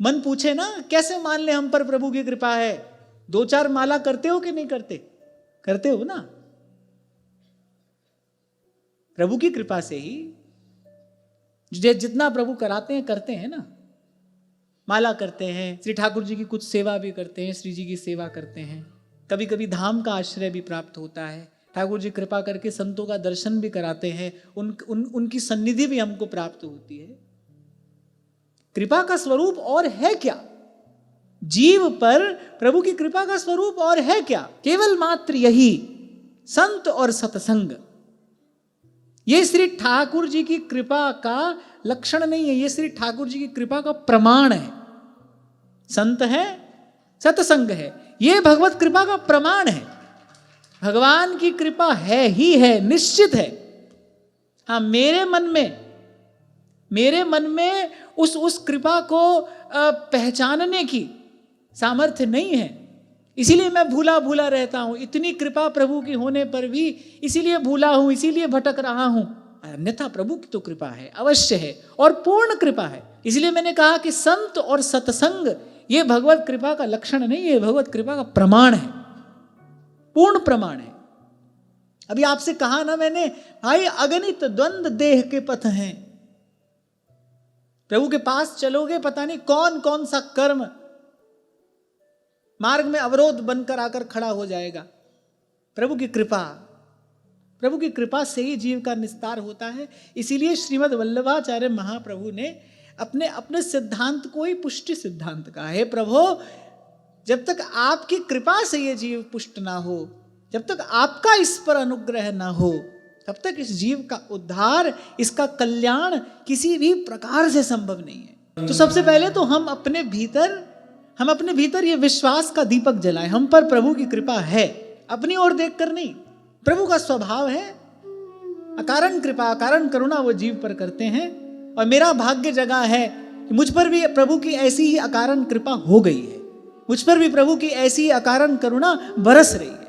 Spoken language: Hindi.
मन पूछे ना, कैसे मान ले हम पर प्रभु की कृपा है? 2-4 माला करते हो कि नहीं करते? करते हो ना। प्रभु की कृपा से ही जितना प्रभु कराते हैं करते हैं ना। माला करते हैं, श्री ठाकुर जी की कुछ सेवा भी करते हैं, श्री जी की सेवा करते हैं, कभी कभी धाम का आश्रय भी प्राप्त होता है। ठाकुर जी कृपा करके संतों का दर्शन भी कराते हैं, उनकी सन्निधि भी हमको प्राप्त होती है। कृपा का स्वरूप और है क्या? जीव पर प्रभु की कृपा का स्वरूप और है क्या? केवल मात्र यही संत और सत्संग। ये श्री ठाकुर जी की कृपा का लक्षण नहीं है, ये श्री ठाकुर जी की कृपा का प्रमाण है। संत है, सत्संग है, ये भगवत कृपा का प्रमाण है। भगवान की कृपा है ही है, निश्चित है। हाँ, मेरे मन में उस कृपा को पहचानने की सामर्थ्य नहीं है, इसीलिए मैं भूला भूला रहता हूं। इतनी कृपा प्रभु की होने पर भी इसीलिए भूला हूं, इसीलिए भटक रहा हूं। अन्यथा प्रभु की तो कृपा है, अवश्य है, और पूर्ण कृपा है। इसलिए मैंने कहा कि संत और सत्संग ये भगवत कृपा का लक्षण नहीं है, भगवत कृपा का प्रमाण है, पूर्ण प्रमाण है। अभी आपसे कहा ना मैंने, भाई अगणित द्वंद्व देह के पथ हैं। प्रभु के पास चलोगे, पता नहीं कौन कौन सा कर्म मार्ग में अवरोध बनकर आकर खड़ा हो जाएगा। प्रभु की कृपा से ही जीव का निस्तार होता है। इसीलिए श्रीमद् वल्लभाचार्य महाप्रभु ने अपने सिद्धांत को ही पुष्टि सिद्धांत कहा है। प्रभु, जब तक आपकी कृपा से ये जीव पुष्ट ना हो, जब तक आपका इस पर अनुग्रह ना हो, तब तक इस जीव का उद्धार, इसका कल्याण किसी भी प्रकार से संभव नहीं है। तो सबसे पहले तो हम अपने भीतर ये विश्वास का दीपक जलाएं, हम पर प्रभु की कृपा है, अपनी ओर देखकर नहीं। प्रभु का स्वभाव है अकारण कृपा, अकारण करुणा वो जीव पर करते हैं। और मेरा भाग्य जगा है कि मुझ पर भी प्रभु की ऐसी ही अकारण कृपा हो गई है, मुझ पर भी प्रभु की ऐसी ही अकारण करुणा बरस रही है।